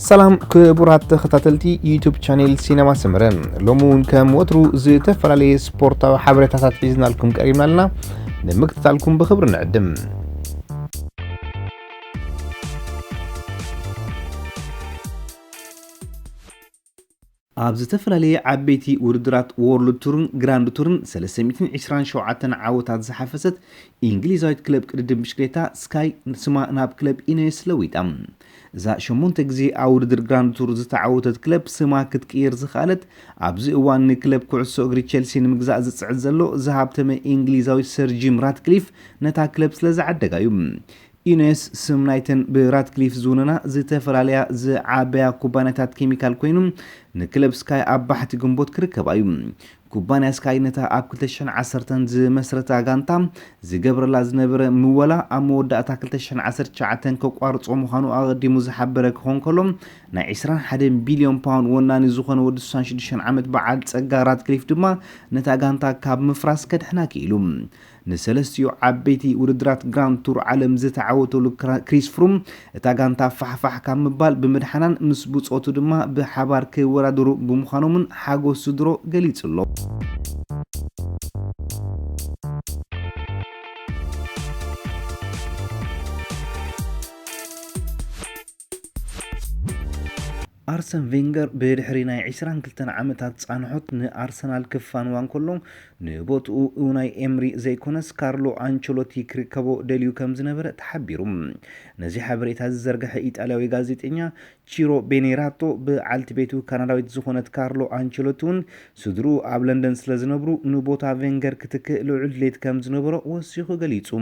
سلام كبرات تختاتلتي يوتيوب شانل سينما سمرن لومون كم وترو زتفعلي سبورتا حبرتات حيزنا لكم قريبنا لنا نمكتتالكم بخبر نعدم ኣብ ዝተፈላለየ ዓበይቲ ውድድራት ወርልድ ቱርን ግራንድ ቱርን 327 ዓወታት ዝሓፈሰት እንግሊዛዊት ክለብ ቅድድም ብሽክሌታ ስካይ ስማ ናብ ክለብ ኢነስ ለዊጣ እዛ 8 ግዜ ኣብ ውድድር ግራንድ ቱር ዝተዓወተት ክለብ ስማ ክትቅይር ዝኽኣለት ኣብዚ እዋን ንክለብ ኩዕሶ እግሪ ቸልሲ ንምግዛእ ዝፅዕድ ዘሎ ዝሃብተመ እንግሊዛዊ ሰር ጂም ራትክሊፍ ነታ ክለብ ስለ ዝዓደጋ እዩ ኢነስ ስም ናይተን ብራትክሊፍ ዝውነና ዝተፈላለያ ዝዓበያ ኩባንያታት ኬሚካል ኮይኖም ንክለብ ስካይ ኣብ ባሕቲ ግንቦት ክርከባ እዩ ኩባንያ ስካይ ነታ ኣብ 2010 ዝመስረታ ጋንታ ዝገብረላ ዝነበረ ምወላ ኣብ መወዳእታ 2019 ከቋርጾ ምዃኑ ኣቐዲሙ ዝሓበረ ክኾን ከሎ ናይ 21 ቢልዮን ፓውንድ ወናኒ ዝኾነ ወዲ 66 ዓመት በዓል ጸጋ ራትክሊፍ ድማ ነታ ጋንታ ካብ ምፍራስ ከድሕና ክኢሉ ንሰለስቲዮ ዓበይቲ ውድድራት ግራንድ ቱር ዓለም ዝተዓወተሉ ክሪስ ፍሩም እታ ጋንታ ፋሕፋሕ ካብ ምባል ብምድሓናን ምስ ብፆቱ ድማ ብሓባር ክወዳደሩ ብምዃኖምን ሓጎስ ስድሮ ገሊጹ ኣሎ አርሰን ቬንገር ብድሕሪ ናይ 22 ዓመታት ጻንሖት ንአርሰናል ክፋንዋን ከሎ ንቦትኡ ኡናይ ኤምሪ ዘይኮነስ ካርሎ አንቸሎቲ ክርከቦ ደልዩ ከም ዝነበረ ተሓቢሩ ነዚ ሓበሬታ ዝዘርግሐ ኢጣልያዊ ጋዜጠኛ ቺሮ ቤኔራቶ ብዓልቲ ቤቱ ካናዳዊት ዝኾነት ካርሎ አንቸሎቲውን ስድሩ ኣብ ለንደን ስለ ዝነብሩ ንቦታ ቬንገር ክትክእ ልዑል ድሌት ከም ዝነበሮ ወሲኹ ገሊጹ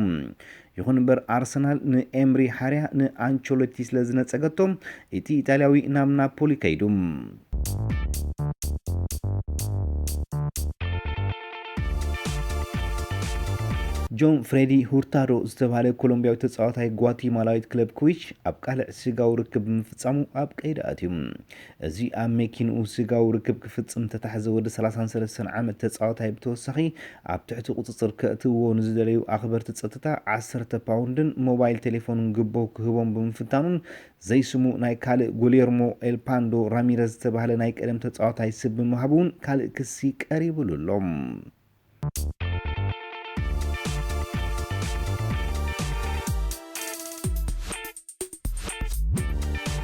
ይኹን እምበር አርሰናል ንኤምሪ ሓርያ ንአንቸሎቲ ስለ ዝነፀገቶም እቲ ኢጣልያዊ ናብ ናፖሊ ከይዱ ጆን ፍሬዲ ሁርታዶ ዝተባሃለ ኮሎምቢያዊ ተጻዋታይ ጓቲማላዊት ክለብ ኩዊች ኣብ ቃልዕ ስጋው ርክብ ምፍጻሙ ኣብ ቀይዲ ኣትዩ እዚ ኣብ መኪንኡ ስጋው ርክብ ክፍጽም ተታሕዘ ወዲ 33 ዓመት ተጻዋታይ ብተወሳኺ ኣብ ትሕቲ ቁጽጽር ከእትውዎ ንዝደለዩ ኣኽበርቲ ጸጥታ 10 ፓውንድን ሞባይል ቴሌፎንን ግቦ ክህቦም ብምፍታኑን ዘይስሙ ናይ ካልእ ጉሌርሞ ኤልፓንዶ ራሚረዝ ዝተባሃለ ናይ ቀደም ተጻዋታይ ስብ ብምሃቡን ካልእ ክሲ ቀሪቡሉ ኣሎም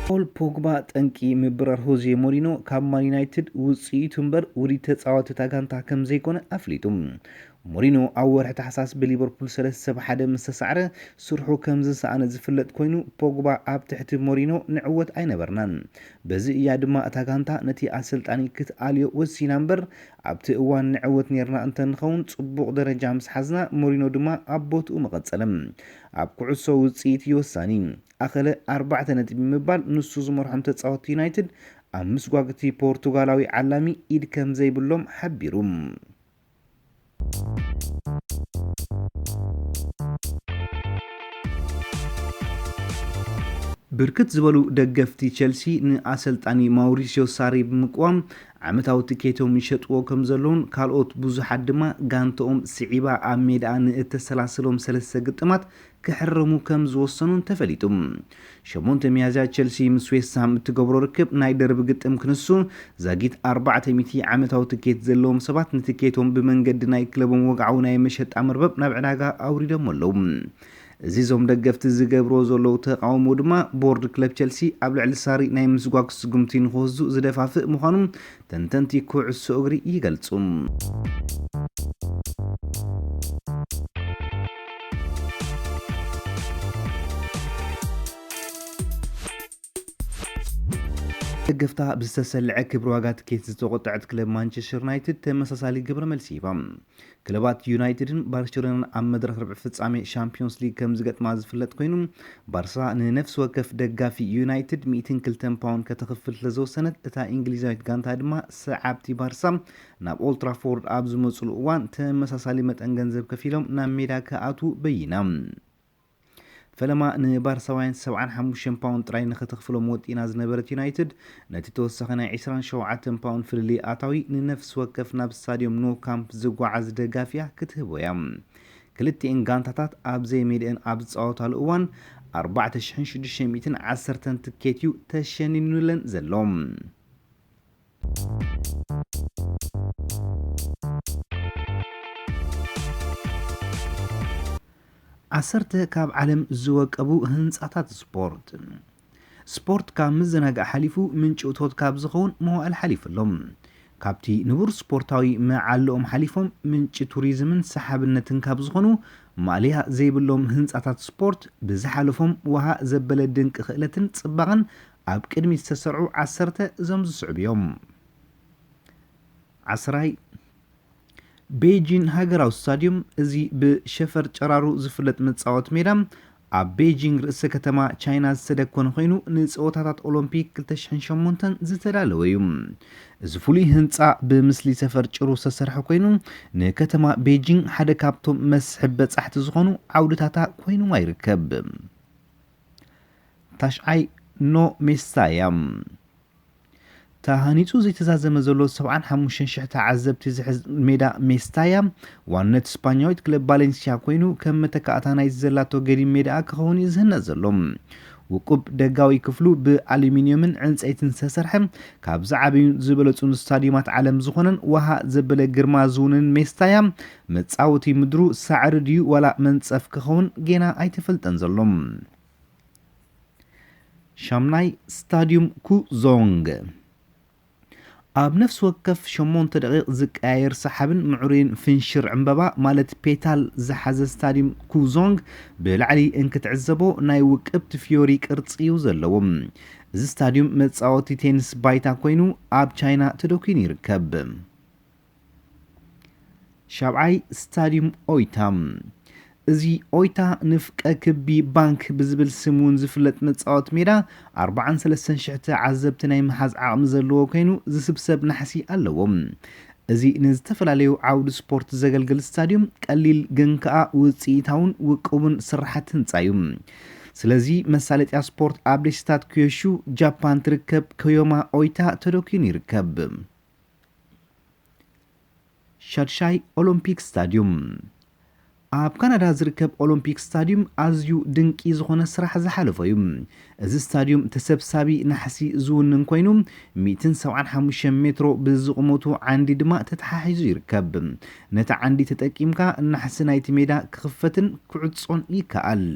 ፖል ፖግባ ጠንቂ ምብራር ሆዜ ሞሪኖ ካብ ማን ዩናይትድ ውፅኢቱ እምበር ውዲ ተፃዋቲ ጋንታ ከም ዘይኮነ ኣፍሊጡ ሞሪኖ ኣብ ወርሒ ታሕሳስ ብሊቨርፑል 3-1 ምስ ተሳዕረ ስርሑ ከም ዝሰኣነ ዝፍለጥ ኮይኑ ፖግባ ኣብ ትሕቲ ሞሪኖ ንዕወት ኣይነበርናን በዚ እያ ድማ እታ ጋንታ ነቲ ኣሰልጣኒ ክትኣልዮ ወሲና እምበር ኣብቲ እዋን ንዕወት ነርና እንተንኸውን ጽቡቕ ደረጃ ምስ ሓዝና ሞሪኖ ድማ ኣብ ቦትኡ መቐጸለም ኣብ ኩዕሶ ውፅኢት ይወሳኒ ኣኸለ 4 ነጥቢ ምባል ንሱ ዝመርሖም ተጻወቲ ዩናይትድ ኣብ ምስጓግቲ ፖርቱጋላዊ ዓላሚ ኢድ ከም ዘይብሎም ሓቢሩ ብርክት ዝበሉ ደገፍቲ ቸልሲ ንኣሰልጣኒ ማውሪሲዮ ሳሪ ብምቋም ዓመታዊ ትኬቶም ይሸጥዎ ከም ዘለውን ካልኦት ብዙሓት ድማ ጋንቶኦም ስዒባ ኣብ ሜዳ ንእተሰላሰሎም 3 ግጥማት ክሕረሙ ከም ዝወሰኑን ተፈሊጡ 8 ሚያዝያ ቸልሲ ምስ ዌስት ሃም እትገብሮ ርክብ ናይ ደርቢ ግጥም ክንሱ ዛጊት 400 ዓመታዊ ትኬት ዘለዎም ሰባት ንትኬቶም ብመንገዲ ናይ ክለቦም ወግዓዊ ናይ መሸጣ መርበብ ናብ ዕዳጋ ኣውሪዶም ኣለዉ እዚ ዞም ደገፍቲ ዝገብሮ ዘለዉ ተቃውሞ ድማ ቦርድ ክለብ ቸልሲ ኣብ ልዕሊ ሳሪ ናይ ምስጓግ ስጉምቲ ንኽወዙ ዝደፋፍእ ምዃኑ ተንተንቲ ኩዕሶ እግሪ ይገልጹ ደገፍታ ብዝተሰልዐ ክብሪ ዋጋ ትኬት ዝተቆጠዐት ክለብ ማንቸስተር ዩናይትድ ተመሳሳሊ ግብረ መልሲ ይባ ክለባት ዩናይትድን ባርሴሎናን ኣብ መድረኽ ርብዒ ፍጻሜ ሻምፒዮንስ ሊግ ከም ዝገጥማ ዝፍለጥ ኮይኑ ባርሳ ንነፍሲ ወከፍ ደጋፊ ዩናይትድ 102 ፓውንድ ከተኸፍል ስለዝወሰነት እታ እንግሊዛዊት ጋንታ ድማ ሰዓብቲ ባርሳ ናብ ኦልድ ትራፎርድ ኣብ ዝመጽሉ እዋን ተመሳሳሊ መጠን ገንዘብ ከፊሎም ናብ ሜዳ ከኣቱ በይና ፈለማ ንባርሳውያን 75 ፓውንድ ጥራይ ንኽተኽፍሎም ወጢና ዝነበረት ዩናይትድ ነቲ ተወሳኺ ናይ 27 ፓውንድ ፍልሊ ኣታዊ ንነፍሲ ወከፍ ናብ ስታድዮም ኖ ካምፕ ዝጓዓዝ ደጋፊያ ክትህቦ እያ ክልቲአን ጋንታታት ኣብ ዘይሜድአን ኣብ ዝፃወታሉ እዋን 4610 ትኬትዩ ተሸኒኑለን ዘሎም ዓሰርተ ካብ ዓለም ዝወቀቡ ህንጻታት ስፖርት ካብ ምዝናጋዕ ሓሊፉ ምንጭ እቶት ካብ ዝኸውን መዋዕል ሓሊፉሎም ካብቲ ንቡር ስፖርታዊ መዓልኦም ሓሊፎም ምንጭ ቱሪዝምን ሰሓብነትን ካብ ዝኾኑ ማልያ ዘይብሎም ህንጻታት ስፖርት ብዝሓለፎም ወሃ ዘበለ ድንቂ ክእለትን ጽባቐን ኣብ ቅድሚት ዝተሰርዑ 10 እዞም ዝስዕብ እዮም። 10 ቤጂንግ ሃገራዊ ስታድዮም እዚ ብሸፈር ጨራሩ ዝፍለጥ መጻወት ሜዳ ኣብ ቤጂንግ ርእሰ ከተማ ቻይና ዝተደኮነ ኮይኑ ንፀወታታት ኦሎምፒክ 2008 ዝተዳለወ እዩ። እዚ ፍሉይ ህንፃ ብምስሊ ሰፈር ጭሩ ዝተሰርሐ ኮይኑ ንከተማ ቤጂንግ ሓደ ካብቶም መስሕብ በጻሕቲ ዝኾኑ ዓውድታታ ኮይኑ ይርከብ። ታሽዓይ ኖ ሜስታያ ታሃኒጹ ዘይተዛዘመ ዘሎ 75,000 ተዓዘብቲ ዝሕዝ ሜዳ ሜስታያ ዋነት ስፓኛዊት ክለብ ባሌንሲያ ኮይኑ ከም መተካእታ ናይ ዘላቶ ገዲም ሜዳ ክኸውን ይዝህነጥ ዘሎ ውቁብ ደጋዊ ክፍሉ ብኣሉሚንየምን ዕንፀይትን ዝተሰርሐ ካብ ዝዓበዩ ዝበለጹን ስታዲየማት ዓለም ዝኾነን ወሃ ዘበለ ግርማ ዝውንን ሜስታያ መጻወቲ ምድሩ ሳዕሪ ድዩ ወላ መንጸፍ ክኸውን ጌና ኣይተፈልጠን ዘሎም። ሻምናይ ስታዲየም ኩዞንግ ኣብ ነፍስ ወከፍ 8 ደቂቕ ዝቀያየር ሰሓብን ምዕሩይን ፍንሽር ዕምበባ ማለት ፔታል ዝሓዘ ስታዲየም ኩዞንግ ብላዕሊ እንክትዕዘቦ ናይ ውቅብቲ ፊዮሪ ቅርፂ እዩ ዘለዎ። እዚ ስታዲየም መጻወቲ ቴኒስ ባይታ ኮይኑ ኣብ ቻይና ተደኪኑ ይርከብ። 7 ስታዲየም ኦይታ እዚ ኦይታ ንፍቀ ክቢ ባንክ ብዝብል ስሙን ዝፍለጥ መጻወት ሜዳ 43,000 ተዓዘብቲ ናይ መሓዝ ዓቕሚ ዘለዎ ኮይኑ ዝስብሰብ ናሕሲ ኣለዎ። እዚ ንዝተፈላለዩ ዓውዲ ስፖርት ዘገልግል ስታዲየም ቀሊል ግን ከዓ ውፅኢታውን ውቁብን ስራሓት ህንፃ እዩ። ስለዚ መሳለጥያ ስፖርት ኣብ ደስታት ኩዮሹ ጃፓን ትርከብ ኮዮማ ኦይታ ተደኪኑ ይርከብ። 6 ኦሎምፒክ ስታዲየም ኣብ ካናዳ ዝርከብ ኦሎምፒክ ስታዲየም ኣዝዩ ድንቂ ዝኾነ ስራሕ ዝሓለፈ እዩ። እዚ ስታዲየም ተሰብሳቢ ናሕሲ ዝውንን ኮይኑ 175 ሜትሮ ብዝቕመቱ ዓንዲ ድማ ተተሓሒዙ ይርከብ። ነቲ ዓንዲ ተጠቂምካ ናሕሲ ናይቲ ሜዳ ክኽፈትን ክዕጾን ይከኣል።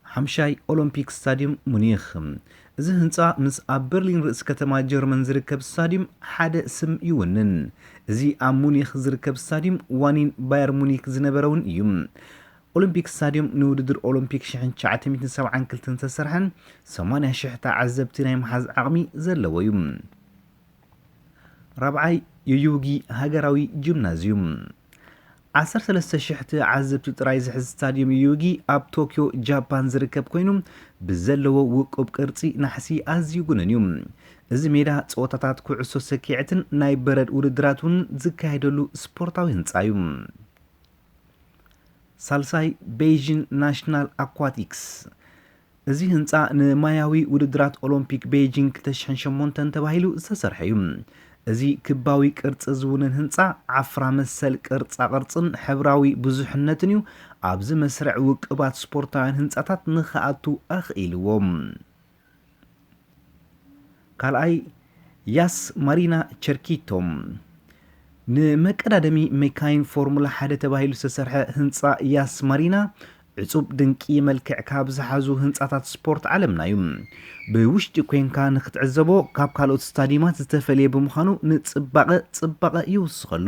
ሓምሻይ ኦሎምፒክ ስታዲየም ሙኒኽ እዚ ህንፃ ምስ ኣብ በርሊን ርእስ ከተማ ጀርመን ዝርከብ ስታዲየም ሓደ ስም ይውንን። እዚ ኣብ ሙኒኽ ዝርከብ ስታዲየም ዋኒን ባየር ሙኒክ ዝነበረውን እዩ። ኦሎምፒክ ስታዲየም ንውድድር ኦሎምፒክ 1972 ተሰርሐን 80,000 ተዓዘብቲ ናይ መሓዝ ዓቕሚ ዘለዎ እዩ። 4 የዩጊ ሃገራዊ ጂምናዝየም 13,000 ተዓዘብቲ ጥራይ ዝሕዝ ስታዲየም ዩጊ ኣብ ቶኪዮ ጃፓን ዝርከብ ኮይኑ ብዘለዎ ውቁብ ቅርፂ ናሕሲ ኣዝዩ ጉነን እዩ። እዚ ሜዳ ፀወታታት ኩዕሶ ሰኪዔትን ናይ በረድ ውድድራትን ዝካየደሉ ስፖርታዊ ህንፃ እዩ። ሳልሳይ ቤጂንግ ናሽናል አኳቲክስ እዚ ህንፃ ንማያዊ ውድድራት ኦሎምፒክ ቤጂንግ 2008 ተባሂሉ ዝተሰርሐ እዩ። እዚ ክባዊ ቅርፂ ዝውንን ህንፃ ዓፍራ መሰል ቅርፃ ቅርፅን ሕብራዊ ብዙሕነትን እዩ ኣብዚ መስርዕ ውቅባት ስፖርታውያን ህንፃታት ንኽኣቱ ኣኽኢልዎም። ካልኣይ ያስ ማሪና ቸርኪቶም ንመቀዳደሚ ሜካይን ፎርሙላ 1 ተባሂሉ ዝተሰርሐ ህንፃ ያስ ማሪና ዕጹብ ድንቂ መልክዕ ካብ ዝሓዙ ህንፃታት ስፖርት ዓለምና እዩ። ብውሽጢ ኮንካ ንክትዕዘቦ ካብ ካልኦት ስታዲየማት ዝተፈልየ ብምዃኑ ንጽባቐ ይውስኸሉ።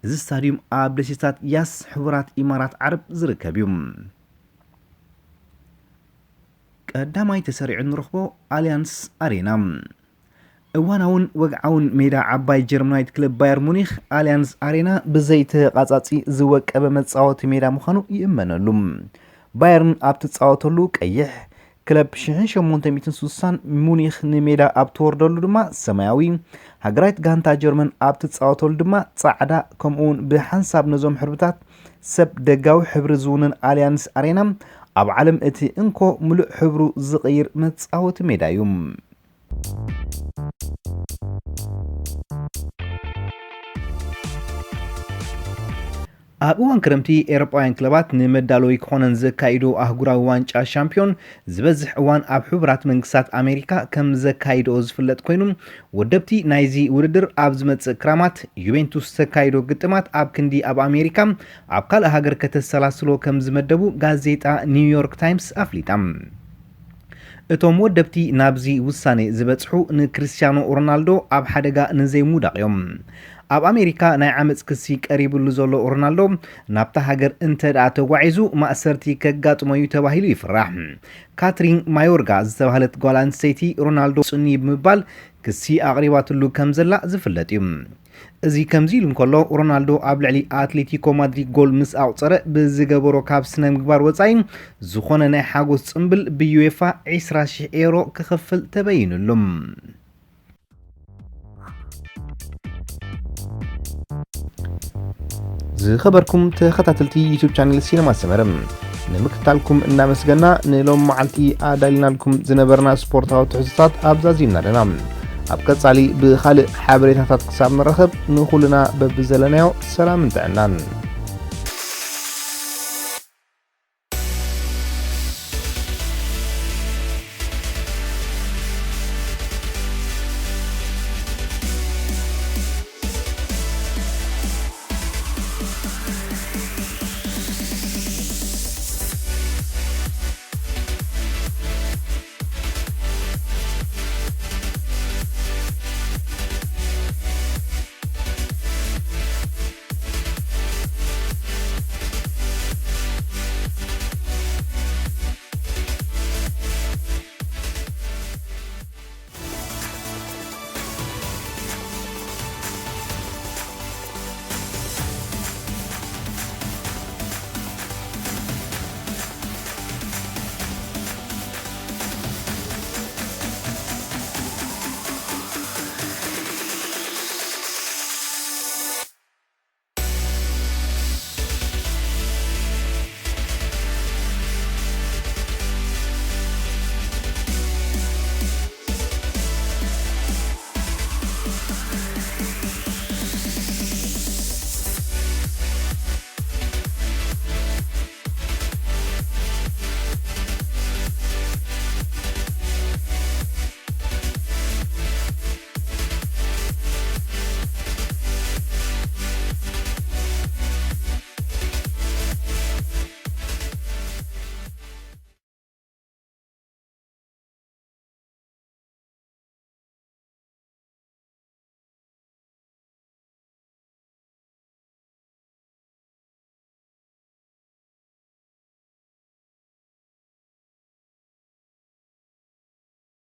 እዚ ስታዲየም ኣብ ደሴታት ያስ ሕቡራት ኢማራት ዓረብ ዝርከብ እዩ። ቀዳማይ ተሰሪዑ ንረኽቦ አሊያንስ ኣሬና እዋናውን ወግዓውን ሜዳ ዓባይ ጀርመናዊት ክለብ ባየር ሙኒኽ አሊያንስ ኣሬና ብዘይተቃጻጺ ዝወቀበ መጻወቲ ሜዳ ምዃኑ ይእመነሉ። ባየርን ኣብ ትጻወተሉ ቀይሕ ክለብ 1860 ሙኒኽ ንሜዳ ኣብ ትወርደሉ ድማ ሰማያዊ ሃገራዊት ጋንታ ጀርመን ኣብ ትጻወተሉ ድማ ጻዕዳ ከምኡውን ብሓንሳብ ነዞም ሕብርታት ሰብ ደጋዊ ሕብሪ ዝውንን አሊያንስ ኣሬና ኣብ ዓለም እቲ እንኮ ሙሉእ ሕብሩ ዝቕይር መጻወቲ ሜዳ እዩ። ኣብ እዋን ክረምቲ ኤሮጳውያን ክለባት ንመዳለዊ ክኾነን ዘካይዶ ኣህጉራዊ ዋንጫ ሻምፒዮን ዝበዝሕ እዋን ኣብ ሕቡራት መንግስታት ኣሜሪካ ከም ዘካይዶ ዝፍለጥ ኮይኑ ወደብቲ ናይዚ ውድድር ኣብ ዝመጽእ ክራማት ዩቬንቱስ ዘካይዶ ግጥማት ኣብ ክንዲ ኣብ ኣሜሪካ ኣብ ካልእ ሃገር ከተሰላስሎ ከም ዝመደቡ ጋዜጣ ኒውዮርክ ታይምስ ኣፍሊጣ እቶም ወደብቲ ናብዚ ውሳኔ ዝበጽሑ ንክሪስቲያኖ ሮናልዶ ኣብ ሓደጋ ንዘይሙዳቕ እዮም ኣብ ኣሜሪካ ናይ ዓመጽ ክሲ ቀሪብሉ ዘሎ ሮናልዶ ናብታ ሃገር እንተደኣ ተጓዒዙ ማእሰርቲ ከጋጥሞ እዩ ተባሂሉ ይፍራሕ ካትሪን ማዮርጋ ዝተባህለት ጓል ኣንስተይቲ ሮናልዶ ጽኒ ብምባል ክሲ ኣቕሪባትሉ ከም ዘላ ዝፍለጥ እዩ እዚ ከምዚ ኢሉ እንከሎ ሮናልዶ ኣብ ልዕሊ ኣትሌቲኮ ማድሪድ ጎል ምስ ኣውፀረ ብዝገበሮ ካብ ስነ ምግባር ወፃኢ ዝኾነ ናይ ሓጎስ ጽምብል ብዩኤፋ 20,000 ዩሮ ክኽፍል ተበይኑሉ ዝኸበርኩም ተኸታተልቲ ዩቲዩብ ቻናል ሲነማ ሰመረም ንምክታልኩም እናመስገና ንሎም መዓልቲ ኣዳሊናልኩም ዝነበርና ስፖርታዊ ትሕዝቶታት ኣብዛዚምና ኣለና ኣብ ቀጻሊ ብኻልእ ሓበሬታታት ክሳብ ንረኸብ ንኹልና በብዘለናዮ ሰላም እንተዕናን